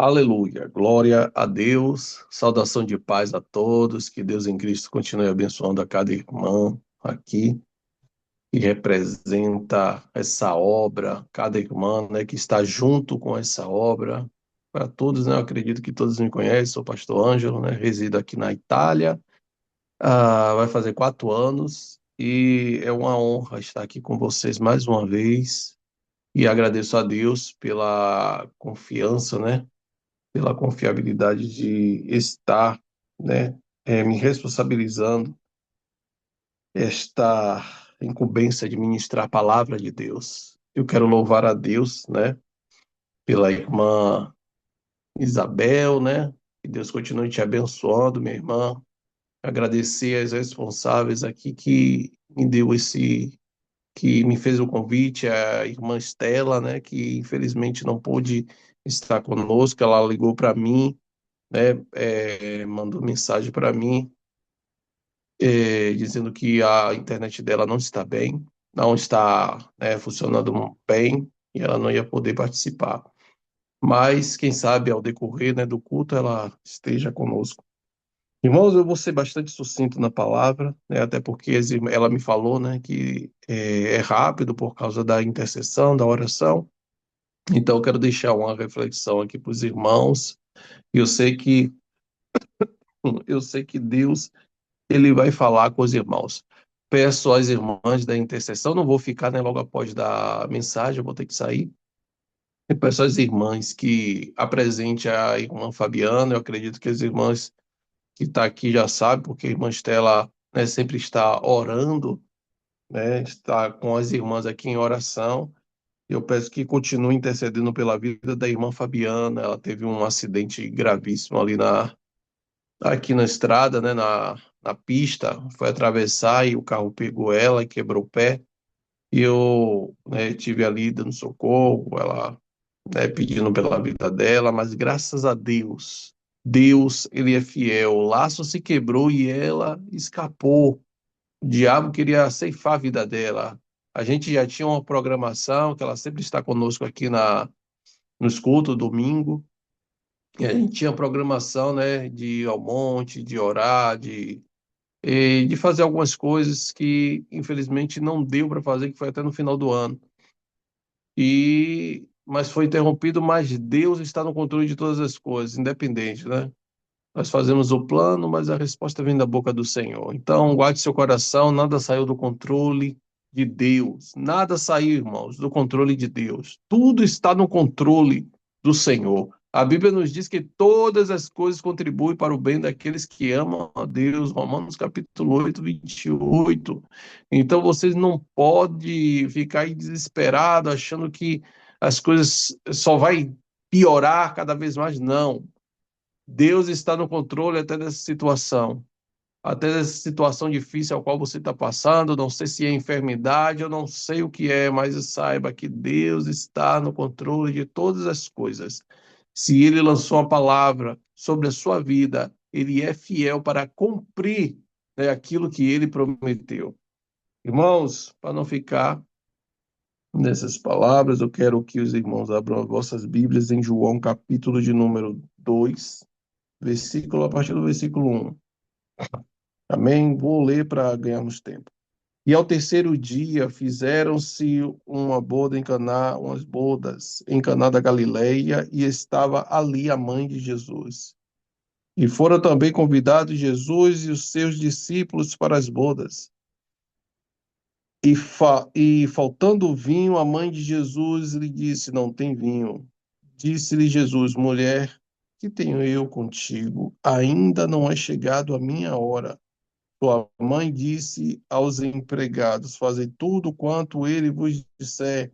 Aleluia, glória a Deus, saudação de paz a todos, que Deus em Cristo continue abençoando a cada irmão aqui, que representa essa obra, cada irmã, né, que está junto com essa obra. Para todos, né, eu acredito que todos me conhecem, sou o pastor Ângelo, né, resido aqui na Itália, vai fazer 4 anos, e é uma honra estar aqui com vocês mais uma vez, e agradeço a Deus pela confiança, né, pela confiabilidade de estar, né, me responsabilizando esta incumbência de ministrar a palavra de Deus. Eu quero louvar a Deus, né, pela irmã Isabel, né, que Deus continue te abençoando, minha irmã. Agradecer aos responsáveis aqui que me fez o convite, a irmã Estela, né, que infelizmente não pôde estar conosco, ela ligou para mim, né, mandou mensagem para mim, dizendo que a internet dela não está bem, não está, né, funcionando bem e ela não ia poder participar. Mas, quem sabe, ao decorrer, né, do culto, ela esteja conosco. Irmãos, eu vou ser bastante sucinto na palavra, né, até porque ela me falou, né, que é rápido por causa da intercessão, da oração. Então, eu quero deixar uma reflexão aqui para os irmãos. E eu sei que Deus ele vai falar com os irmãos. Peço às irmãs da intercessão, não vou ficar, né, logo após da mensagem, eu vou ter que sair. E peço às irmãs que apresente a irmã Fabiana, eu acredito que as irmãs que estão aqui já sabem, porque a irmã Estela, né, sempre está orando, né, está com as irmãs aqui em oração. Eu peço que continue intercedendo pela vida da irmã Fabiana, ela teve um acidente gravíssimo ali aqui na estrada, né, na pista, foi atravessar e o carro pegou ela e quebrou o pé. E eu, né, tive ali dando socorro, ela, né, pedindo pela vida dela, mas graças a Deus, Deus, ele é fiel. O laço se quebrou e ela escapou. O diabo queria ceifar a vida dela. A gente já tinha uma programação, que ela sempre está conosco aqui nos cultos, domingo. E a gente tinha programação, né, de ir ao monte, de orar, de fazer algumas coisas que infelizmente não deu para fazer, que foi até no final do ano. Mas foi interrompido, mas Deus está no controle de todas as coisas, independente, né? Nós fazemos o plano, mas a resposta vem da boca do Senhor. Então, guarde seu coração, nada saiu do controle de Deus. Nada saiu, irmãos, do controle de Deus. Tudo está no controle do Senhor. A Bíblia nos diz que todas as coisas contribuem para o bem daqueles que amam a Deus. Romanos capítulo 8, 28. Então, vocês não podem ficar aí desesperados, achando que as coisas só vai piorar cada vez mais. Não. Deus está no controle até dessa situação, até dessa situação difícil ao qual você está passando. Não sei se é enfermidade, eu não sei o que é, mas saiba que Deus está no controle de todas as coisas. Se Ele lançou a palavra sobre a sua vida, Ele é fiel para cumprir, né, aquilo que Ele prometeu. Irmãos, para não ficar nessas palavras, eu quero que os irmãos abram as vossas Bíblias em João, capítulo de número 2, versículo a partir do versículo 1. Amém? Vou ler para ganharmos tempo. E ao terceiro dia fizeram-se umas bodas em Caná da Galileia, e estava ali a mãe de Jesus. E foram também convidados Jesus e os seus discípulos para as bodas. E faltando vinho, a mãe de Jesus lhe disse: Não tem vinho. Disse-lhe Jesus: Mulher, que tenho eu contigo? Ainda não é chegado a minha hora. Sua mãe disse aos empregados: Fazei tudo quanto ele vos disser.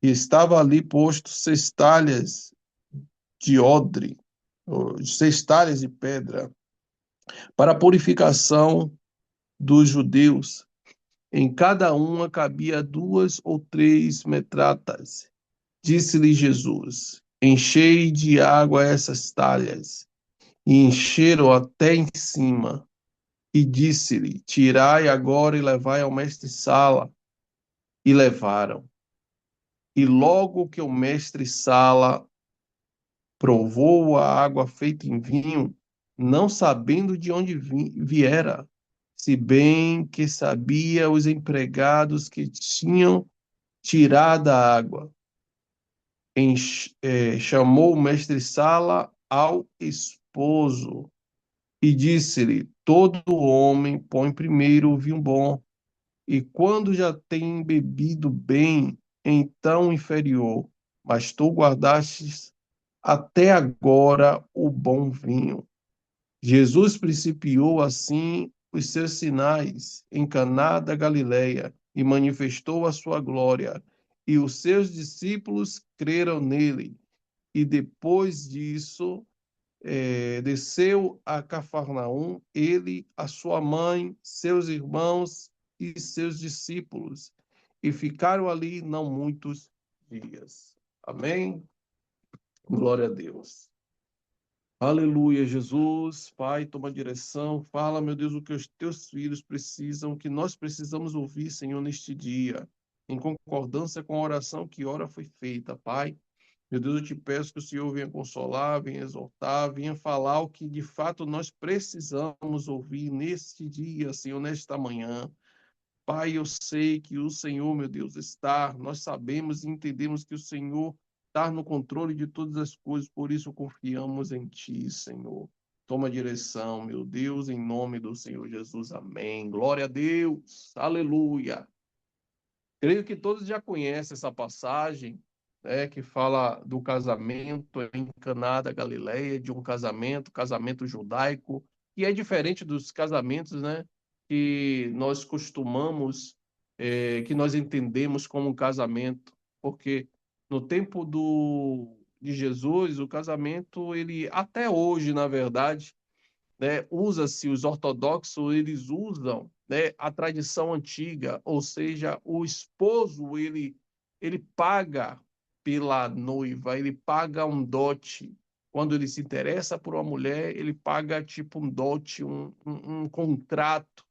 E estava ali posto 6 talhas de odre, ou 6 talhas de pedra, para a purificação dos judeus. Em cada uma cabia 2 ou 3 metratas. Disse-lhe Jesus: Enchei de água essas talhas. E encheram até em cima. E disse-lhe: Tirai agora e levai ao mestre-sala. E levaram. E logo que o mestre-sala provou a água feita em vinho, não sabendo de onde viera, se bem que sabia os empregados que tinham tirado a água. Chamou o mestre-sala ao esposo e disse-lhe: todo homem põe primeiro o vinho bom, e quando já tem bebido bem, então o inferior. Mas tu guardastes até agora o bom vinho. Jesus principiou assim os seus sinais em Caná da Galileia e manifestou a sua glória, e os seus discípulos creram nele. E depois disso, desceu a Cafarnaum, ele, a sua mãe, seus irmãos e seus discípulos, e ficaram ali não muitos dias. Amém? Glória a Deus. Aleluia, Jesus. Pai, toma direção. Fala, meu Deus, o que os teus filhos precisam, o que nós precisamos ouvir, Senhor, neste dia, em concordância com a oração que ora foi feita, Pai. Meu Deus, eu te peço que o Senhor venha consolar, venha exortar, venha falar o que de fato nós precisamos ouvir neste dia, Senhor, nesta manhã. Pai, eu sei que o Senhor, meu Deus, está, nós sabemos e entendemos que o Senhor está no controle de todas as coisas, por isso confiamos em Ti, Senhor. Toma direção, meu Deus, em nome do Senhor Jesus. Amém. Glória a Deus. Aleluia. Creio que todos já conhecem essa passagem, né, que fala do casamento em Caná da Galileia, de um casamento judaico, que é diferente dos casamentos, né, que nós costumamos, que nós entendemos como um casamento, porque no tempo de Jesus, o casamento, ele até hoje, na verdade, né, usa-se, os ortodoxos, eles usam, né, a tradição antiga, ou seja, o esposo, ele paga pela noiva, ele paga um dote. Quando ele se interessa por uma mulher, ele paga tipo um dote, um contrato,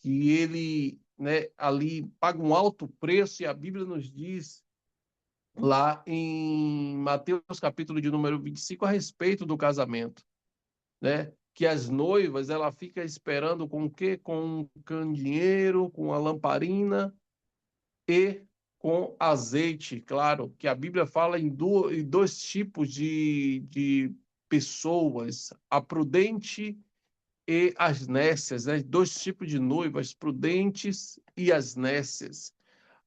que ele, né, ali paga um alto preço, e a Bíblia nos diz lá em Mateus capítulo de número 25 a respeito do casamento, né? Que as noivas, ela fica esperando com o quê? Com um candeeiro, com a lamparina e com azeite. Claro que a Bíblia fala em dois tipos de pessoas, a prudente e as nécias, né? Dois tipos de noivas, prudentes e as nécias.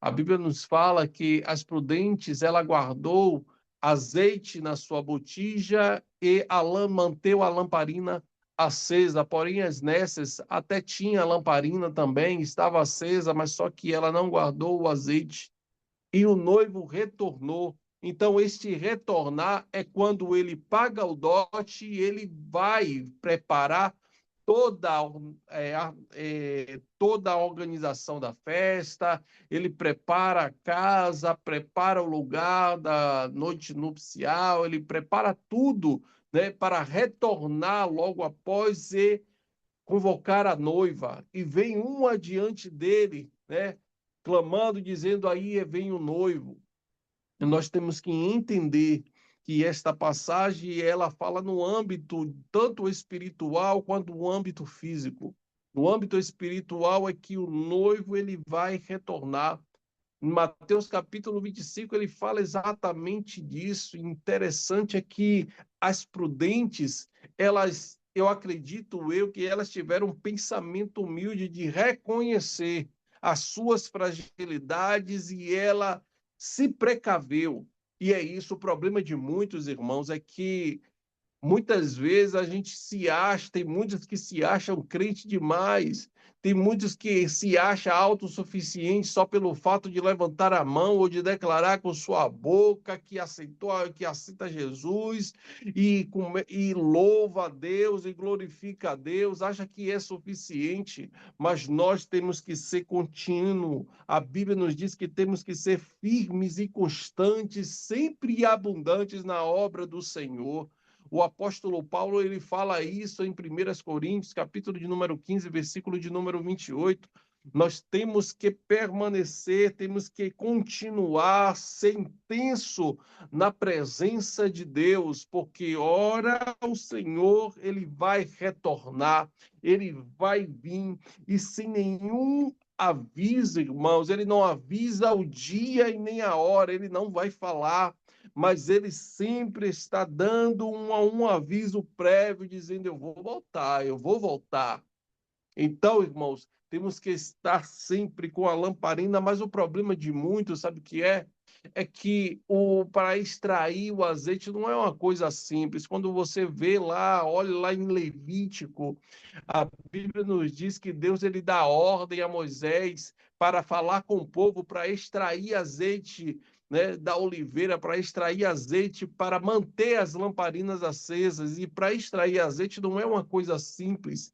A Bíblia nos fala que as prudentes, ela guardou azeite na sua botija e manteve a lamparina acesa. Porém, as nécias até tinha a lamparina também, estava acesa, mas só que ela não guardou o azeite. E o noivo retornou. Então, este retornar é quando ele paga o dote e ele vai preparar toda, toda a organização da festa, ele prepara a casa, prepara o lugar da noite nupcial, ele prepara tudo, né, para retornar logo após e convocar a noiva. E vem um adiante dele, né, clamando, dizendo: aí vem o noivo. Nós temos que entender que esta passagem ela fala no âmbito tanto espiritual quanto no âmbito físico. No âmbito espiritual é que o noivo ele vai retornar. Em Mateus capítulo 25 ele fala exatamente disso. Interessante é que as prudentes, elas, eu acredito que elas tiveram um pensamento humilde de reconhecer as suas fragilidades e ela se precaveu. E é isso, o problema de muitos irmãos é que muitas vezes a gente se acha, tem muitos que se acham crente demais, tem muitos que se acham autossuficientes só pelo fato de levantar a mão ou de declarar com sua boca que aceitou, que aceita Jesus e louva a Deus e glorifica a Deus, acha que é suficiente, mas nós temos que ser contínuo. A Bíblia nos diz que temos que ser firmes e constantes, sempre abundantes na obra do Senhor. O apóstolo Paulo, ele fala isso em 1 Coríntios, capítulo de número 15, versículo de número 28. Nós temos que permanecer, temos que continuar, ser intenso na presença de Deus, porque ora o Senhor, ele vai retornar, ele vai vir, e sem nenhum aviso, irmãos, ele não avisa o dia e nem a hora, ele não vai falar, mas ele sempre está dando um aviso prévio, dizendo: eu vou voltar, eu vou voltar. Então, irmãos, temos que estar sempre com a lamparina, mas o problema de muitos, sabe o que é? É que para extrair o azeite não é uma coisa simples. Quando você vê lá, olha lá em Levítico, a Bíblia nos diz que Deus ele dá ordem a Moisés para falar com o povo para extrair azeite, né, da oliveira, para extrair azeite, para manter as lamparinas acesas. E para extrair azeite não é uma coisa simples,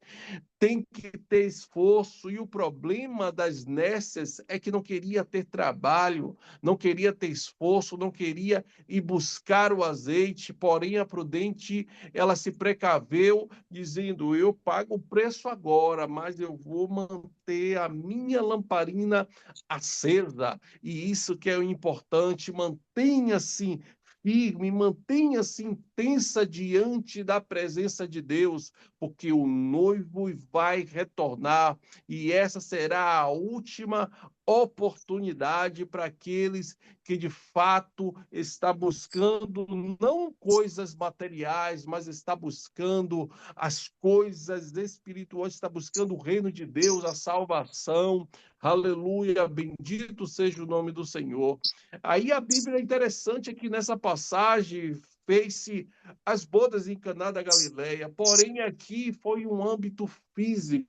tem que ter esforço, e o problema das nécias é que não queria ter trabalho, não queria ter esforço, não queria ir buscar o azeite, porém a prudente, ela se precaveu, dizendo: eu pago o preço agora, mas eu vou manter a minha lamparina acesa, e isso que é o importante, mantenha-se firme, mantenha-se intensa diante da presença de Deus, porque o noivo vai retornar, e essa será a última oportunidade para aqueles que de fato está buscando não coisas materiais, mas está buscando as coisas espirituais, está buscando o reino de Deus, a salvação. Aleluia, bendito seja o nome do Senhor. Aí a Bíblia é interessante aqui nessa passagem, fez-se as bodas em Caná da Galileia, porém aqui foi um âmbito físico,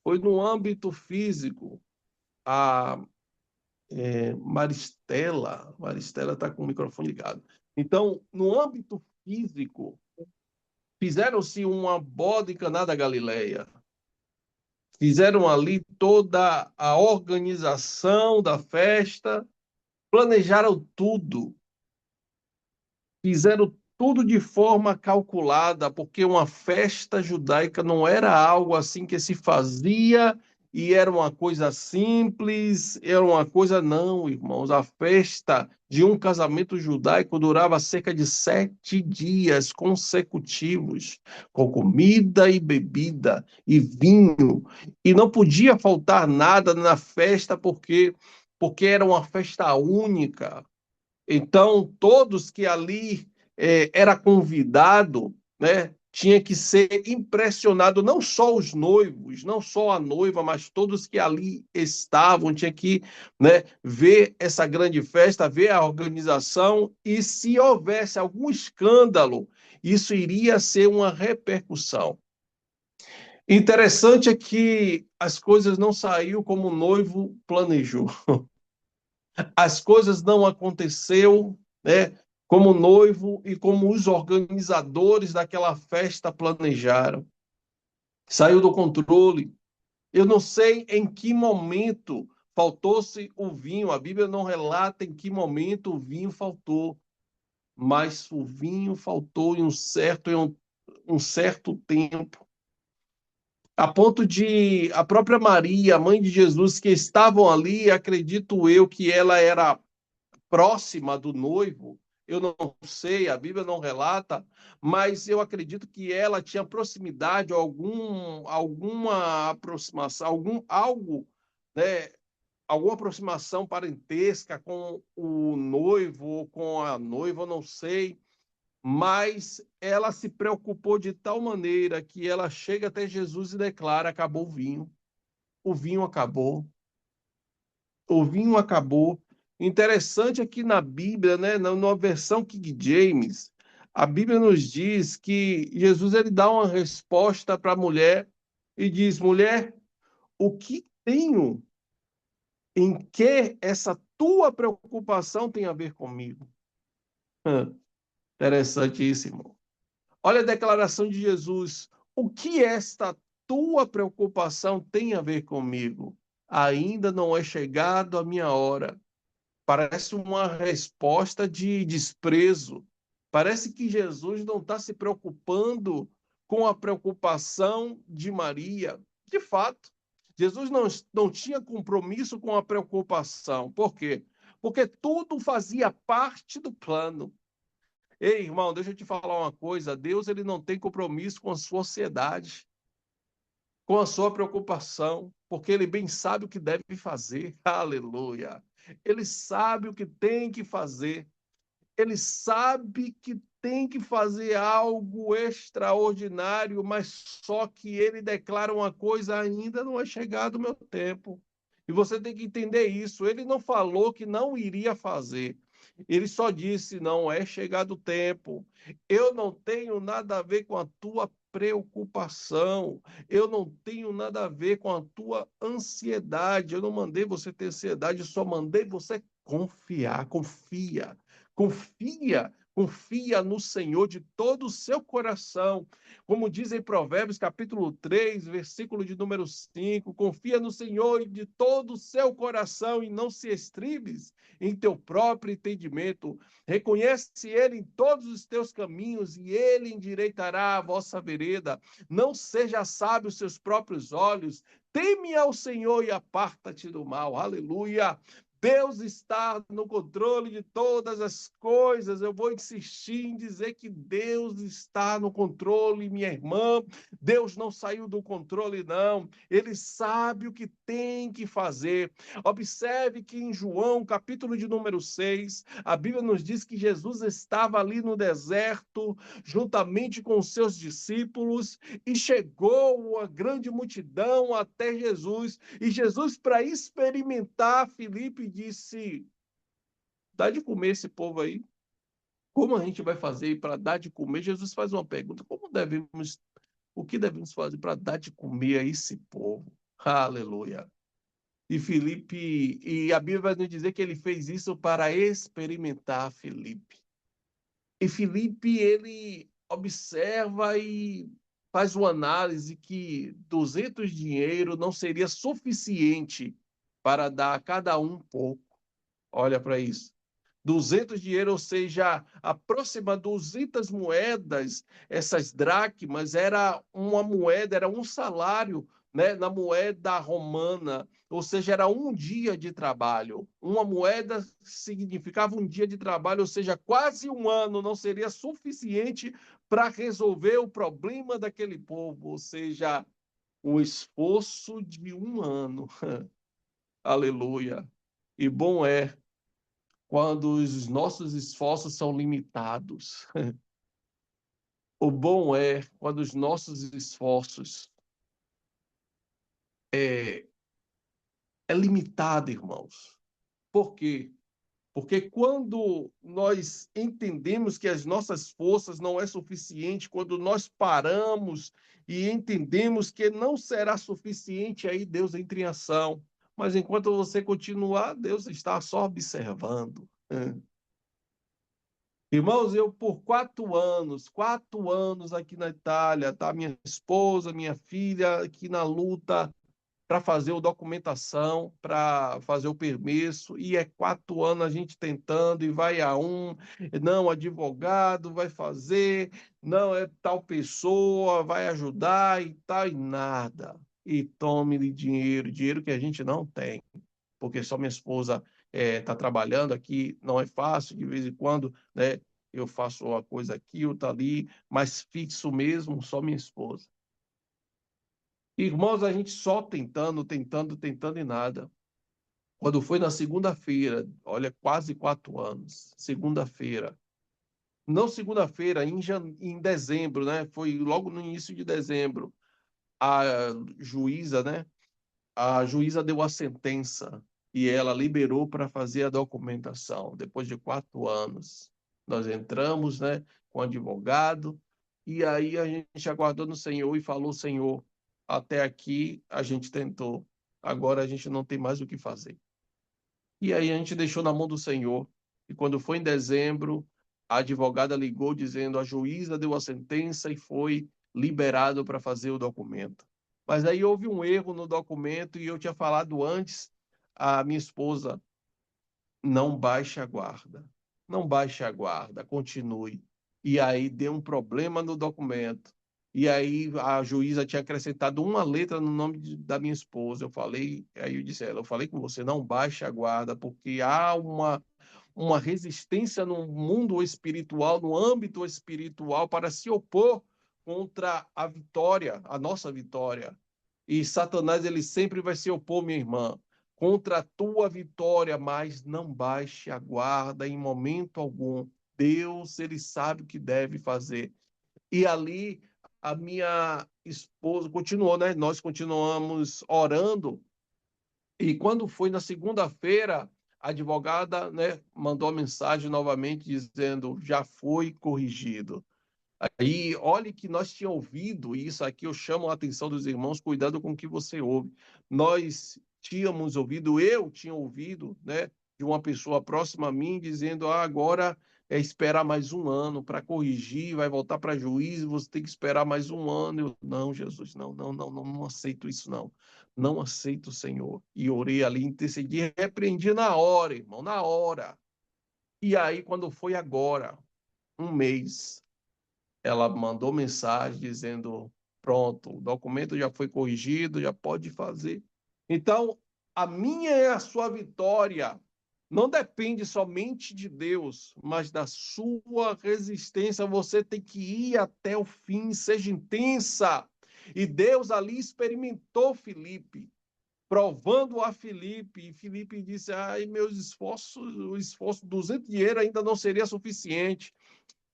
foi no âmbito físico. A Maristela está com o microfone ligado. Então, no âmbito físico, fizeram-se uma boda em Caná da Galileia, fizeram ali toda a organização da festa, planejaram tudo, fizeram tudo de forma calculada, porque uma festa judaica não era algo assim que se fazia e era uma coisa simples, era uma coisa, não, irmãos. A festa de um casamento judaico durava cerca de 7 dias consecutivos, com comida e bebida e vinho, e não podia faltar nada na festa, porque era uma festa única. Então, todos que ali era convidado, né, tinha que ser impressionado, não só os noivos, não só a noiva, mas todos que ali estavam, tinha que, né, ver essa grande festa, ver a organização, e se houvesse algum escândalo, isso iria ser uma repercussão. Interessante é que as coisas não saíram como o noivo planejou. As coisas não aconteceu, né, como o noivo e como os organizadores daquela festa planejaram. Saiu do controle. Eu não sei em que momento faltou-se o vinho. A Bíblia não relata em que momento o vinho faltou, mas o vinho faltou em um certo tempo, a ponto de a própria Maria, a mãe de Jesus, que estavam ali, acredito eu que ela era próxima do noivo, eu não sei, a Bíblia não relata, mas eu acredito que ela tinha proximidade, alguma aproximação, algo, né, alguma aproximação parentesca com o noivo ou com a noiva, eu não sei, mas ela se preocupou de tal maneira que ela chega até Jesus e declara: acabou o vinho acabou. O vinho acabou. Interessante aqui na Bíblia, né, na versão King James, a Bíblia nos diz que Jesus ele dá uma resposta para a mulher e diz: mulher, o que tenho em que essa tua preocupação tem a ver comigo? Interessantíssimo. Olha a declaração de Jesus: o que esta tua preocupação tem a ver comigo? Ainda não é chegado a minha hora. Parece uma resposta de desprezo. Parece que Jesus não está se preocupando com a preocupação de Maria. De fato, Jesus não tinha compromisso com a preocupação. Por quê? Porque tudo fazia parte do plano. Ei, irmão, deixa eu te falar uma coisa. Deus ele não tem compromisso com a sua ansiedade, com a sua preocupação, porque ele bem sabe o que deve fazer. Aleluia. Ele sabe o que tem que fazer. Ele sabe que tem que fazer algo extraordinário, mas só que ele declara uma coisa: ainda não é chegado o meu tempo. E você tem que entender isso. Ele não falou que não iria fazer. Ele só disse: não é chegado o tempo. Eu não tenho nada a ver com a tua preocupação. Eu não tenho nada a ver com a tua ansiedade. Eu não mandei você ter ansiedade, eu só mandei você confiar. Confia. Confia, confia no Senhor de todo o seu coração. Como diz em Provérbios, capítulo 3, versículo de número 5, confia no Senhor de todo o seu coração e não se estribes em teu próprio entendimento. Reconhece ele em todos os teus caminhos e ele endireitará a vossa vereda. Não seja sábio os seus próprios olhos. Teme ao Senhor e aparta-te do mal. Aleluia. Deus está no controle de todas as coisas. Eu vou insistir em dizer que Deus está no controle, minha irmã. Deus não saiu do controle, não. Ele sabe o que tem que fazer. Observe que em João, capítulo de número 6, a Bíblia nos diz que Jesus estava ali no deserto, juntamente com os seus discípulos, e chegou uma grande multidão até Jesus. E Jesus, para experimentar, Filipe disse: dá de comer esse povo aí. Como a gente vai fazer para dar de comer? Jesus faz uma pergunta: o que devemos fazer para dar de comer a esse povo? Aleluia. E a Bíblia vai nos dizer que ele fez isso para experimentar Filipe. E Filipe, ele observa e faz uma análise que 200 dinheiro não seria suficiente para dar a cada um pouco. Olha para isso. 200 dinheiro, ou seja, aproxima 200 moedas, essas dracmas, era uma moeda, era um salário, né, na moeda romana, ou seja, era um dia de trabalho. Uma moeda significava um dia de trabalho, ou seja, quase um ano não seria suficiente para resolver o problema daquele povo, ou seja, o esforço de um ano. Aleluia. E bom é quando os nossos esforços são limitados. O bom é quando os nossos esforços é, é limitado, irmãos. Por quê? Porque quando nós entendemos que as nossas forças não é suficiente, quando nós paramos e entendemos que não será suficiente, aí Deus entra em ação. Mas enquanto você continuar, Deus está só observando. Irmãos, eu por 4 anos aqui na Itália, tá? Minha esposa, minha filha aqui na luta para fazer a documentação, para fazer o permesso, e é 4 anos a gente tentando, e vai a um, não, advogado vai fazer, não, é tal pessoa, vai ajudar e tal, e nada. E tome-lhe dinheiro, dinheiro que a gente não tem, porque só minha esposa está trabalhando aqui, não é fácil, de vez em quando, né? Eu faço uma coisa aqui, outra ali, mas fixo mesmo, só minha esposa. Irmãos, a gente só tentando, tentando, tentando e nada. Quando foi na segunda-feira, olha, quase 4 anos, segunda-feira. Não segunda-feira, em dezembro, né? Foi logo no início de dezembro. A juíza, né? A juíza deu a sentença e ela liberou para fazer a documentação. Depois de 4 anos, nós entramos, né, com o advogado, e aí a gente aguardou no Senhor e falou: Senhor, até aqui a gente tentou, agora a gente não tem mais o que fazer. E aí a gente deixou na mão do Senhor. E quando foi em dezembro, a advogada ligou dizendo: a juíza deu a sentença e foi liberado para fazer o documento. Mas aí houve um erro no documento e eu tinha falado antes à minha esposa: não baixe a guarda, não baixe a guarda, continue. E aí deu um problema no documento. E aí a juíza tinha acrescentado uma letra no nome da minha esposa. Eu falei, aí eu disse a ela, eu falei com você, não baixe a guarda, porque há uma resistência no mundo espiritual, no âmbito espiritual, para se opor contra a vitória, a nossa vitória. E Satanás, ele sempre vai se opor, minha irmã, contra a tua vitória, mas não baixe a guarda em momento algum. Deus, ele sabe o que deve fazer. E ali a minha esposa continuou, né? Nós continuamos orando. E quando foi na segunda-feira, a advogada, né, mandou a mensagem novamente dizendo: já foi corrigido. Aí, olhe que nós tínhamos ouvido, e isso aqui eu chamo a atenção dos irmãos, cuidado com o que você ouve. Nós tínhamos ouvido, eu tinha ouvido, né, de uma pessoa próxima a mim, dizendo: agora é esperar mais um ano para corrigir, vai voltar para juízo, você tem que esperar mais um ano. Eu, não, Jesus, não, não, não, não, não aceito isso, não. Não aceito, Senhor. E orei ali, intercedi, repreendi na hora, irmão, na hora. E aí, quando foi agora, um mês, ela mandou mensagem dizendo: pronto, o documento já foi corrigido, já pode fazer. Então, a minha e a sua vitória não depende somente de Deus, mas da sua resistência. Você tem que ir até o fim, seja intensa. E Deus ali experimentou Filipe, provando a Filipe. E Filipe disse: ai, meus esforços, o esforço, 200 dinheiro ainda não seria suficiente.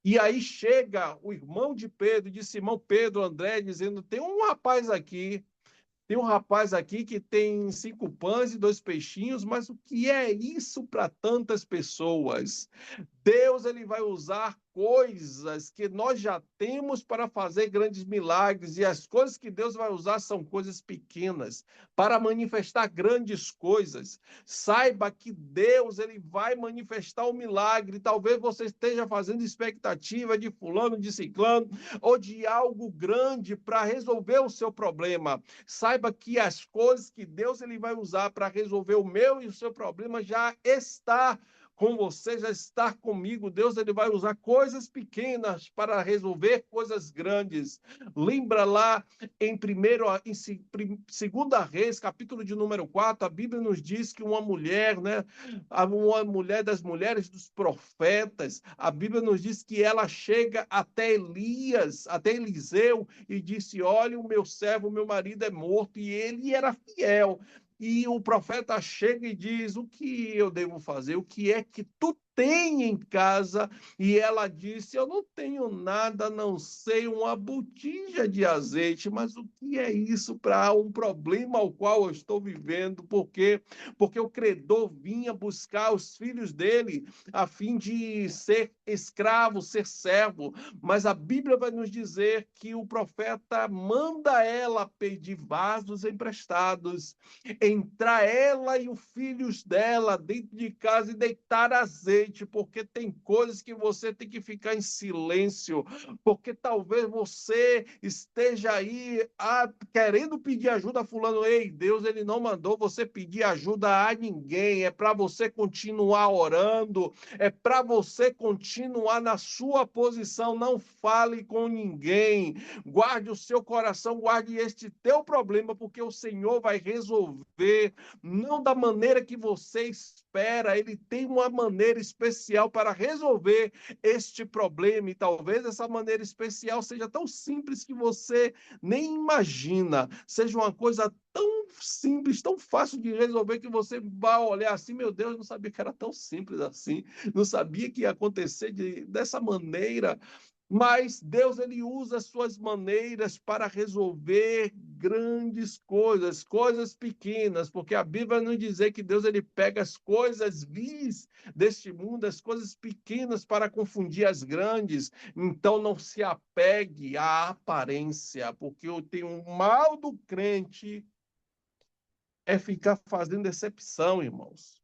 E aí chega o irmão de Pedro, de Simão Pedro, André, dizendo: tem um rapaz aqui que tem 5 pães e 2 peixinhos, mas o que é isso para tantas pessoas? Deus, ele vai usar coisas que nós já temos para fazer grandes milagres, e as coisas que Deus vai usar são coisas pequenas para manifestar grandes coisas. Saiba que Deus, ele vai manifestar o milagre. Talvez você esteja fazendo expectativa de fulano, de ciclano, ou de algo grande para resolver o seu problema. Saiba que as coisas que Deus, ele vai usar para resolver o meu e o seu problema já está com você, já está comigo. Deus, ele vai usar coisas pequenas para resolver coisas grandes. Lembra lá em segunda Reis, capítulo de número 4, a Bíblia nos diz que uma mulher, né, uma mulher das mulheres dos profetas, a Bíblia nos diz que ela chega até Elias, até Eliseu, e disse: olha, o meu servo, o meu marido é morto, e ele era fiel. E o profeta chega e diz: o que eu devo fazer? O que é que tu tem em casa? E ela disse: eu não tenho nada, a não sei uma botija de azeite. Mas o que é isso para um problema ao qual eu estou vivendo? Por quê? Porque o credor vinha buscar os filhos dele a fim de ser escravo, ser servo. Mas a Bíblia vai nos dizer que o profeta manda ela pedir vasos emprestados, entrar ela e os filhos dela dentro de casa e deitar azeite, porque tem coisas que você tem que ficar em silêncio, porque talvez você esteja aí querendo pedir ajuda a fulano. Ei, Deus, ele não mandou você pedir ajuda a ninguém, é para você continuar orando, é para você continuar na sua posição, não fale com ninguém, guarde o seu coração, guarde este teu problema, porque o Senhor vai resolver, não da maneira que você espera. Ele tem uma maneira especial para resolver este problema, e talvez essa maneira especial seja tão simples que você nem imagina, seja uma coisa tão simples, tão fácil de resolver, que você vai olhar assim: meu Deus, não sabia que era tão simples assim, não sabia que ia acontecer dessa maneira. Mas Deus, ele usa as suas maneiras para resolver grandes coisas, coisas pequenas, porque a Bíblia não dizer que Deus, ele pega as coisas vis deste mundo, as coisas pequenas, para confundir as grandes. Então não se apegue à aparência, porque eu tenho um mal do crente é ficar fazendo exceção, irmãos.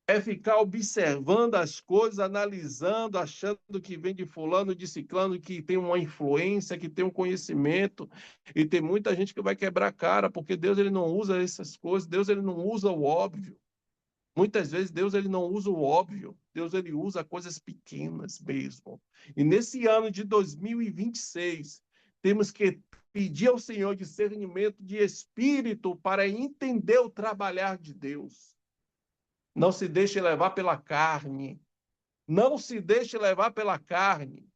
É ficar observando as coisas, analisando, achando que vem de fulano, de ciclano, que tem uma influência, que tem um conhecimento. E tem muita gente que vai quebrar a cara, porque Deus, ele não usa essas coisas, Deus, ele não usa o óbvio. Muitas vezes Deus ele não usa o óbvio, Deus ele usa coisas pequenas mesmo. E nesse ano de 2026, temos que pedir ao Senhor discernimento de espírito para entender o trabalhar de Deus. Não se deixe levar pela carne. Não se deixe levar pela carne.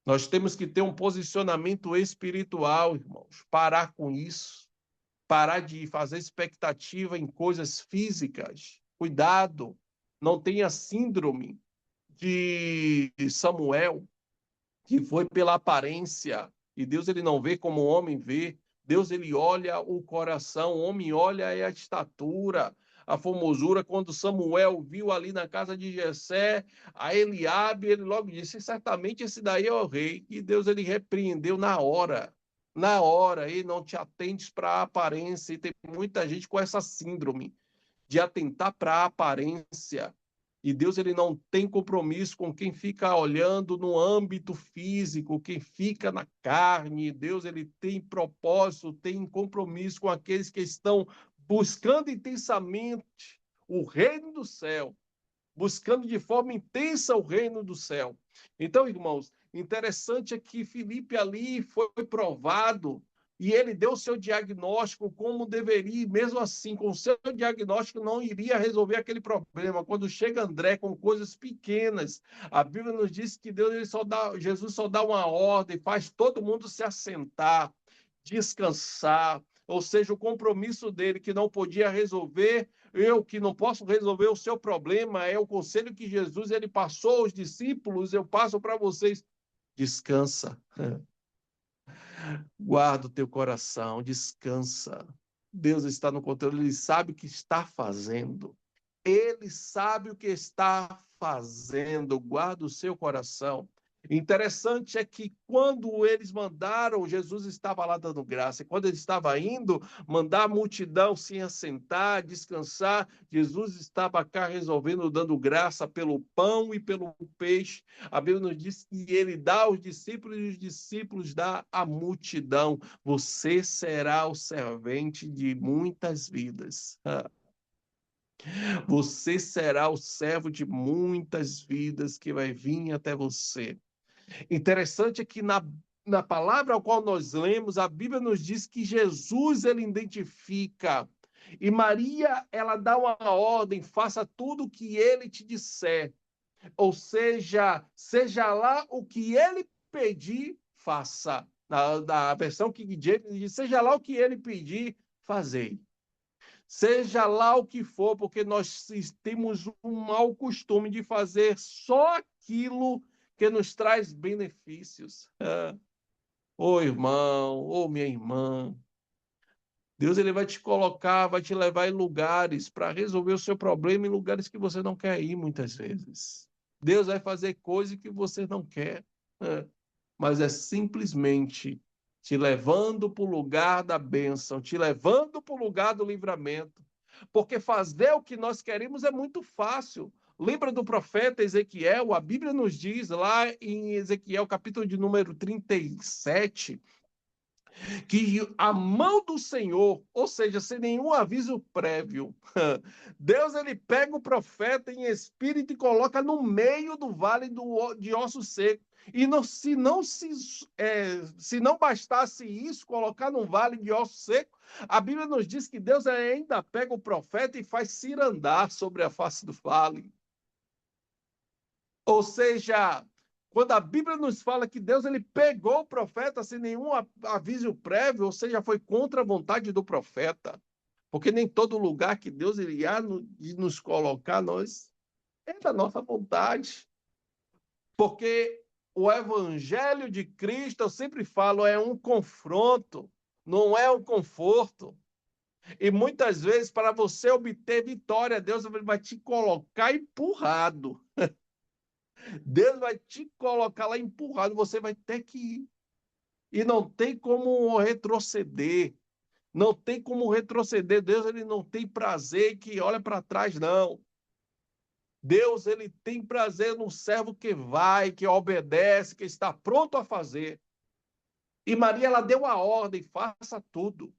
Nós temos que ter um posicionamento espiritual, irmãos. Parar com isso. Parar de fazer expectativa em coisas físicas. Cuidado. Não tenha síndrome de Samuel, que foi pela aparência. E Deus ele não vê como o homem vê. Deus ele olha o coração, o homem olha a estatura, a formosura. Quando Samuel viu ali na casa de Jessé, a Eliabe, ele logo disse: certamente esse daí é o rei. E Deus ele repreendeu na hora. Na hora, e não te atentes para a aparência. E tem muita gente com essa síndrome de atentar para a aparência. E Deus ele não tem compromisso com quem fica olhando no âmbito físico, quem fica na carne. Deus ele tem propósito, tem compromisso com aqueles que estão buscando intensamente o reino do céu, buscando de forma intensa o reino do céu. Então, irmãos, interessante é que Filipe ali foi provado e ele deu o seu diagnóstico como deveria, e mesmo assim, com o seu diagnóstico, não iria resolver aquele problema. Quando chega André com coisas pequenas, a Bíblia nos diz que Jesus só dá uma ordem, faz todo mundo se assentar, descansar, ou seja, o compromisso dele que não podia resolver, eu que não posso resolver o seu problema, é o conselho que Jesus ele passou aos discípulos, eu passo para vocês. Descansa. Guarda o teu coração, descansa. Deus está no controle, ele sabe o que está fazendo. Ele sabe o que está fazendo. Guarda o seu coração. Interessante é que quando eles mandaram, Jesus estava lá dando graça. E quando ele estava indo, mandar a multidão se assentar, descansar, Jesus estava cá resolvendo, dando graça pelo pão e pelo peixe. A Bíblia nos diz que ele dá aos discípulos e os discípulos dá à multidão. Você será o servente de muitas vidas. Você será o servo de muitas vidas que vai vir até você. Interessante é que na palavra ao qual nós lemos, a Bíblia nos diz que Jesus ele identifica e Maria ela dá uma ordem, faça tudo o que ele te disser. Ou seja, seja lá o que ele pedir, faça. Na versão King James diz, seja lá o que ele pedir, fazei. Seja lá o que for, porque nós temos um mau costume de fazer só aquilo que nos traz benefícios. Ô irmão, ô minha irmã, Deus ele vai te colocar, vai te levar em lugares para resolver o seu problema em lugares que você não quer ir muitas vezes. Deus vai fazer coisas que você não quer. É mas é simplesmente te levando para o lugar da bênção, te levando para o lugar do livramento. Porque fazer o que nós queremos é muito fácil. Lembra do profeta Ezequiel? A Bíblia nos diz lá em Ezequiel, capítulo de número 37, que a mão do Senhor, ou seja, sem nenhum aviso prévio, Deus ele pega o profeta em espírito e coloca no meio do vale de ossos secos. E não, se não bastasse isso, colocar num vale de ossos secos, a Bíblia nos diz que Deus ainda pega o profeta e faz cirandar sobre a face do vale. Ou seja, quando a Bíblia nos fala que Deus ele pegou o profeta sem nenhum aviso prévio, ou seja, foi contra a vontade do profeta. Porque nem todo lugar que Deus iria nos colocar, nós é da nossa vontade. Porque o evangelho de Cristo, eu sempre falo, é um confronto, não é um conforto. E muitas vezes, para você obter vitória, Deus vai te colocar empurrado. Deus vai te colocar lá empurrado, você vai ter que ir. E não tem como retroceder. Não tem como retroceder. Deus ele não tem prazer que olha para trás, não. Deus ele tem prazer no servo que vai, que obedece, que está pronto a fazer. E Maria ela deu a ordem, faça tudo.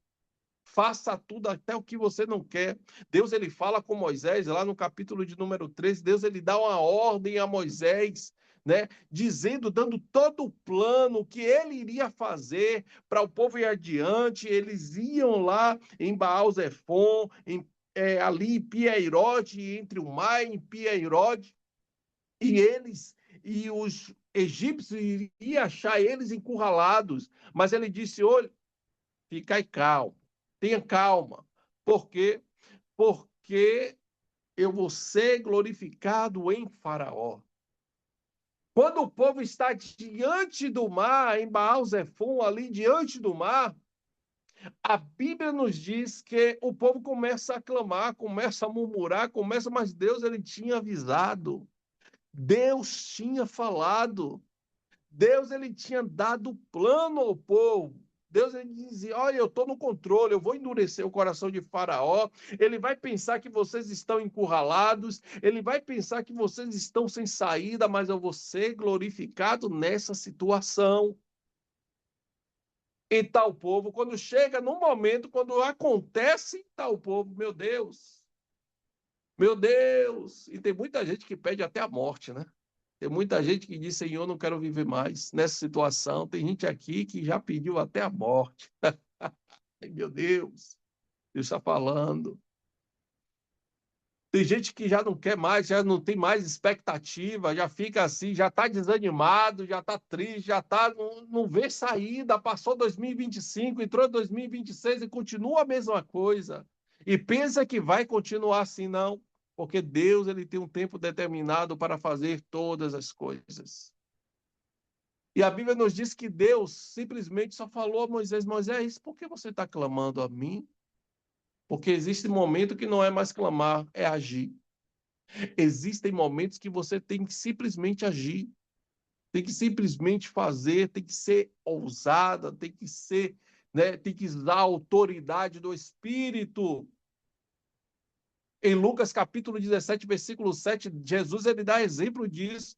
Faça tudo até o que você não quer. Deus, ele fala com Moisés, lá no capítulo de número 13, Deus, ele dá uma ordem a Moisés, né, dizendo, dando todo o plano que ele iria fazer para o povo ir adiante. Eles iam lá em Baal-Zefon, ali em Pi-Hairode, entre o mar em Pi-Hairode, e os egípcios iriam achar eles encurralados, mas ele disse, olha, ficai calmo, tenha calma. Por quê? Porque eu vou ser glorificado em Faraó. Quando o povo está diante do mar, em Baal-Zefon, ali diante do mar, a Bíblia nos diz que o povo começa a clamar, começa a murmurar, mas Deus, ele tinha avisado. Deus tinha falado. Deus, ele tinha dado plano ao povo. Deus, ele dizia, olha, eu estou no controle, eu vou endurecer o coração de Faraó, ele vai pensar que vocês estão encurralados, ele vai pensar que vocês estão sem saída, mas eu vou ser glorificado nessa situação. E tal povo, quando chega no momento, quando acontece, tal povo, meu Deus, e tem muita gente que pede até a morte, né? Tem muita gente que diz, Senhor, não quero viver mais nessa situação. Tem gente aqui que já pediu até a morte. Ai, meu Deus, Deus está falando. Tem gente que já não quer mais, já não tem mais expectativa, já fica assim, já está desanimado, já está triste, já está, não vê saída. Passou 2025, entrou 2026 e continua a mesma coisa. E pensa que vai continuar assim, não. Porque Deus, ele tem um tempo determinado para fazer todas as coisas. E a Bíblia nos diz que Deus simplesmente só falou a Moisés, Moisés, por que você está clamando a mim? Porque existe momento que não é mais clamar, é agir. Existem momentos que você tem que simplesmente agir, tem que simplesmente fazer, tem que ser ousada, tem que ser, né, tem que usar a autoridade do Espírito. Em Lucas capítulo 17, versículo 7, Jesus, ele dá exemplo disso.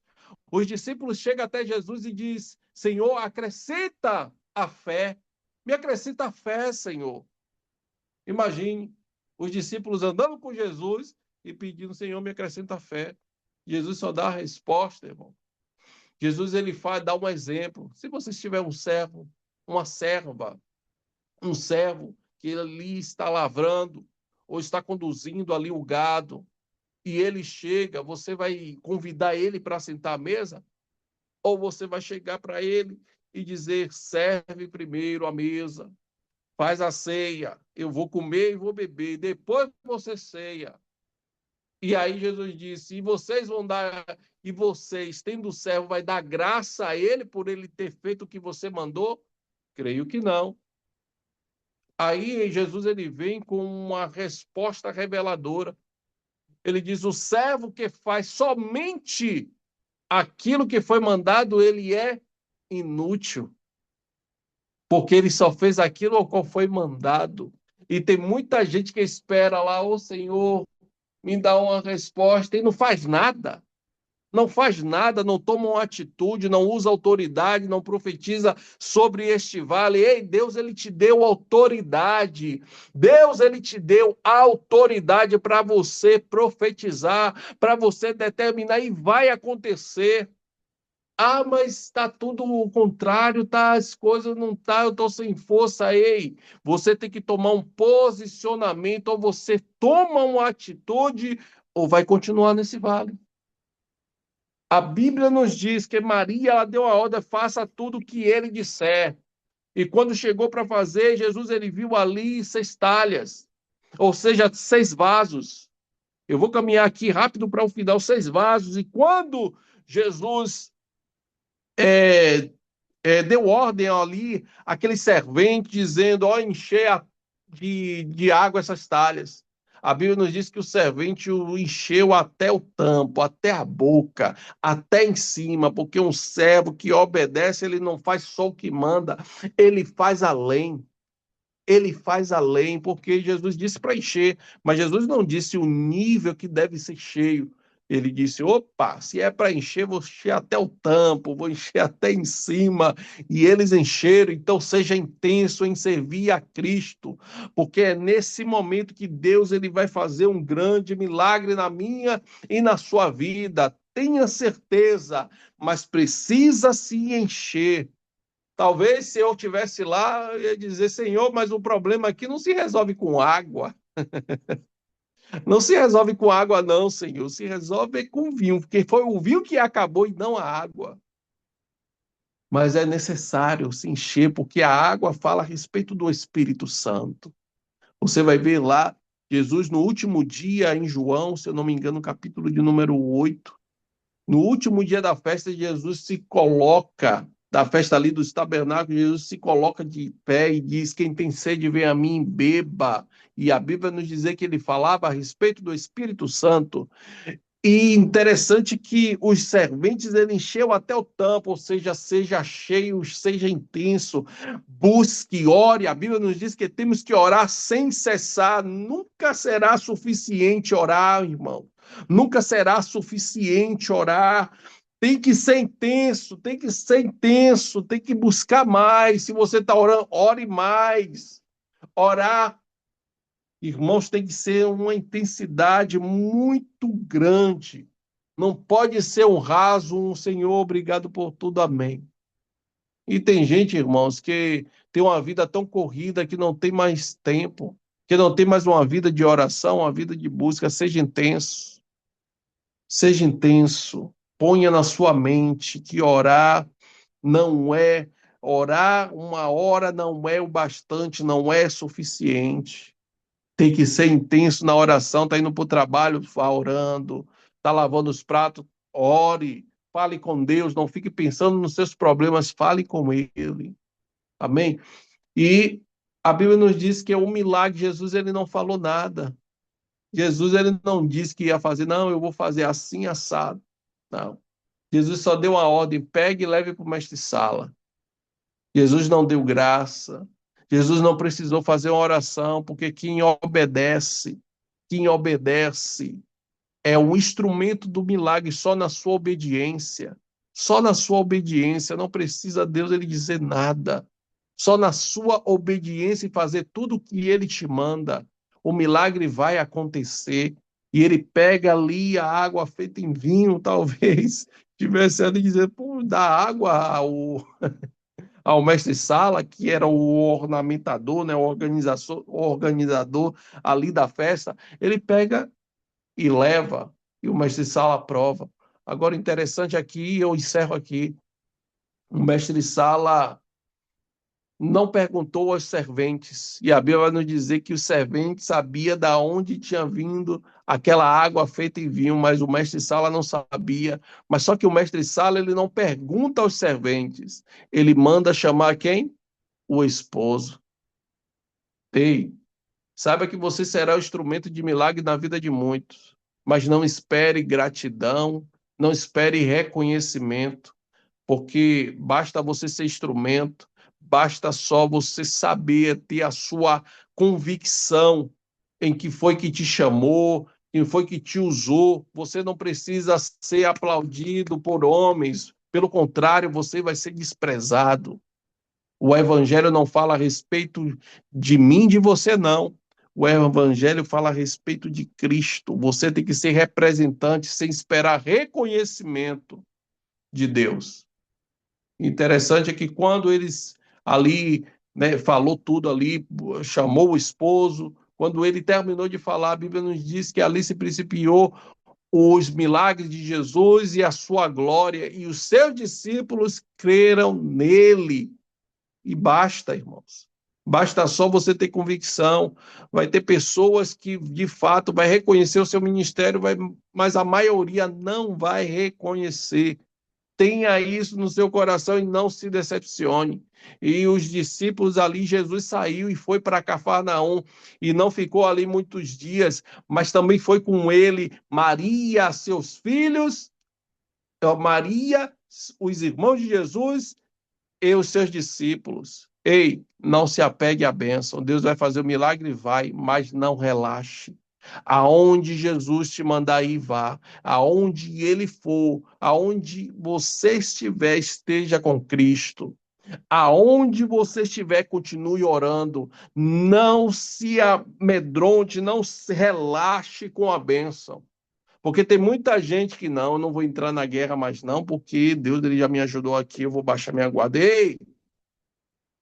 Os discípulos chegam até Jesus e diz: Senhor, acrescenta a fé. Me acrescenta a fé, Senhor. Imagine os discípulos andando com Jesus e pedindo: Senhor, me acrescenta a fé. Jesus só dá a resposta, irmão. Jesus, ele dá um exemplo. Se você tiver um servo, uma serva, um servo que ali está lavrando ou está conduzindo ali o gado, e ele chega, você vai convidar ele para sentar à mesa? Ou você vai chegar para ele e dizer, serve primeiro a mesa, faz a ceia, eu vou comer e vou beber, depois você ceia. E aí Jesus disse, e vocês vão dar, e vocês, tendo o servo, vai dar graça a ele por ele ter feito o que você mandou? Creio que não. Aí Jesus, ele vem com uma resposta reveladora. Ele diz, o servo que faz somente aquilo que foi mandado, ele é inútil, porque ele só fez aquilo ao qual foi mandado. E tem muita gente que espera lá, ô Senhor, me dá uma resposta, e não faz nada. Não faz nada, não toma uma atitude, não usa autoridade, não profetiza sobre este vale. Ei, Deus, ele te deu autoridade. Deus, ele te deu autoridade para você profetizar, para você determinar, e vai acontecer. Ah, mas está tudo o contrário, tá? As coisas não tá, eu estou sem força. Ei, você tem que tomar um posicionamento, ou você toma uma atitude, ou vai continuar nesse vale. A Bíblia nos diz que Maria, ela deu a ordem, faça tudo o que ele disser. E quando chegou para fazer, Jesus, ele viu ali 6 talhas, ou seja, 6 vasos. Eu vou caminhar aqui rápido para o final, 6 vasos. E quando Jesus é, deu ordem ali, aquele servente dizendo, ó, encher de água essas talhas. A Bíblia nos diz que o servente o encheu até o tampo, até a boca, até em cima, porque um servo que obedece, ele não faz só o que manda, ele faz além. Ele faz além, porque Jesus disse para encher, mas Jesus não disse o nível que deve ser cheio. Ele disse: opa, se é para encher, vou encher até o tampo, vou encher até em cima. E eles encheram, então seja intenso em servir a Cristo, porque é nesse momento que Deus ele vai fazer um grande milagre na minha e na sua vida. Tenha certeza, mas precisa se encher. Talvez se eu tivesse lá, eu ia dizer: Senhor, mas o problema aqui não se resolve com água. Não se resolve com água, não, Senhor. Se resolve com vinho, porque foi o vinho que acabou e não a água. Mas é necessário se encher, porque a água fala a respeito do Espírito Santo. Você vai ver lá, Jesus, no último dia, em João, se eu não me engano, capítulo de número 8. No último dia da festa, Jesus se coloca, da festa ali dos tabernáculos, Jesus se coloca de pé e diz: quem tem sede, vem a mim, beba. E a Bíblia nos diz que ele falava a respeito do Espírito Santo. E interessante que os serventes ele encheu até o tampo, ou seja, seja cheio, seja intenso, busque, ore. A Bíblia nos diz que temos que orar sem cessar. Nunca será suficiente orar, irmão. Nunca será suficiente orar. Tem que ser intenso, tem que ser intenso, tem que buscar mais. Se você está orando, ore mais. Orar, irmãos, tem que ser uma intensidade muito grande. Não pode ser um raso, um Senhor, obrigado por tudo, amém. E tem gente, irmãos, que tem uma vida tão corrida que não tem mais tempo, que não tem mais uma vida de oração, uma vida de busca. Seja intenso, seja intenso. Ponha na sua mente que orar uma hora não é o bastante, não é suficiente. Tem que ser intenso na oração, tá indo para o trabalho, vá orando, tá lavando os pratos, ore, fale com Deus, não fique pensando nos seus problemas, fale com Ele. Amém? E a Bíblia nos diz que é um milagre, Jesus ele não falou nada. Jesus ele não disse que ia fazer, não, eu vou fazer assim, assado. Não. Jesus só deu uma ordem, pegue e leve para o mestre-sala. Jesus não deu graça. Jesus não precisou fazer uma oração, porque quem obedece é um instrumento do milagre só na sua obediência. Só na sua obediência, não precisa Deus ele dizer nada. Só na sua obediência e fazer tudo o que ele te manda, o milagre vai acontecer. E ele pega ali a água feita em vinho, talvez tivesse ali dizer, pô, dá água ao mestre-sala, que era o ornamentador, né, o organizador ali da festa, ele pega e leva, e o mestre-sala aprova. Agora, interessante aqui, eu encerro aqui, o mestre-sala não perguntou aos serventes, e a Bíblia vai nos dizer que o servente sabia de onde tinha vindo aquela água feita em vinho, mas o mestre-sala não sabia. Mas só que o mestre-sala ele não pergunta aos serventes, ele manda chamar quem? O esposo. Ei, saiba que você será o instrumento de milagre na vida de muitos, mas não espere gratidão, não espere reconhecimento, porque basta você ser instrumento, basta só você saber ter a sua convicção em que foi que te chamou, quem foi que te usou. Você não precisa ser aplaudido por homens, pelo contrário, você vai ser desprezado. O evangelho não fala a respeito de mim, de você, não. O evangelho fala a respeito de Cristo. Você tem que ser representante sem esperar reconhecimento de Deus. Interessante é que quando eles ali, né, falou tudo ali, chamou o esposo, quando ele terminou de falar, a Bíblia nos diz que ali se principiou os milagres de Jesus e a sua glória, e os seus discípulos creram nele. E basta, irmãos. Basta só você ter convicção. Vai ter pessoas que, de fato, vai reconhecer o seu ministério, mas a maioria não vai reconhecer. Tenha isso no seu coração e não se decepcione. E os discípulos ali, Jesus saiu e foi para Cafarnaum e não ficou ali muitos dias, mas também foi com ele Maria, seus filhos, Maria, os irmãos de Jesus e os seus discípulos. Ei, não se apegue à bênção. Deus vai fazer o milagre, vai, mas não relaxe. Aonde Jesus te mandar ir, vá. Aonde ele for, aonde você estiver, esteja com Cristo. Aonde você estiver, continue orando. Não se amedronte, não se relaxe com a bênção. Porque tem muita gente que não, eu não vou entrar na guerra mais não, porque Deus ele já me ajudou aqui, eu vou baixar minha guarda. Ei,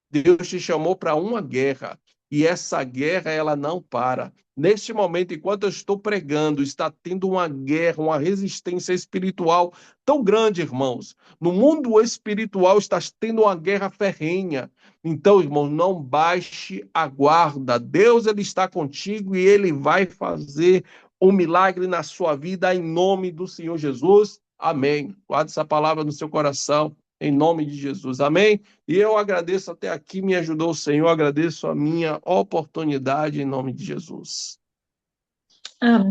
Deus te chamou para uma guerra e essa guerra ela não para. Neste momento, enquanto eu estou pregando, está tendo uma guerra, uma resistência espiritual tão grande, irmãos. No mundo espiritual está tendo uma guerra ferrenha. Então, irmão, não baixe a guarda. Deus ele está contigo e ele vai fazer um milagre na sua vida em nome do Senhor Jesus. Amém. Guarde essa palavra no seu coração em nome de Jesus. Amém. E eu agradeço até aqui, me ajudou o Senhor, agradeço a minha oportunidade em nome de Jesus. Amém.